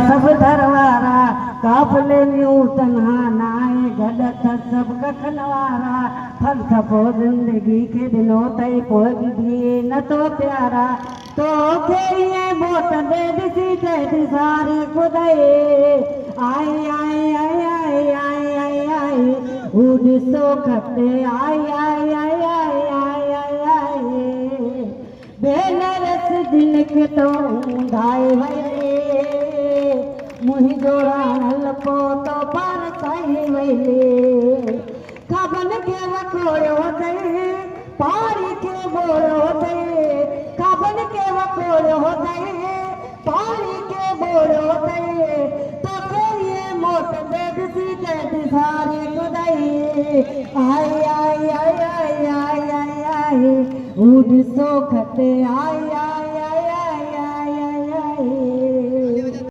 सब दरवारा काफले न्यू तन्हा नाए गड सब कखन वारा फल खपो जिंदगी के दिनो तई पोइ भी न तो प्यारा तो के ये मोट दे दिसी दे सारी खुदाई आई आई आई आई आई आई आई उड़सो खते आई आई आई आई आई आई आई बेनरस दिन के तो धाई वैले मुही जोड़ानल पोतो पर साई वैले कबन के वकोड़ो दे पारी के बोड़ो दे कबन के वकोड़ो दे पारी के बोड़ो दे तो ये मोट दे दिसी दे सारी खुदाई आई आई आई आई आई आई उड़सो खते आई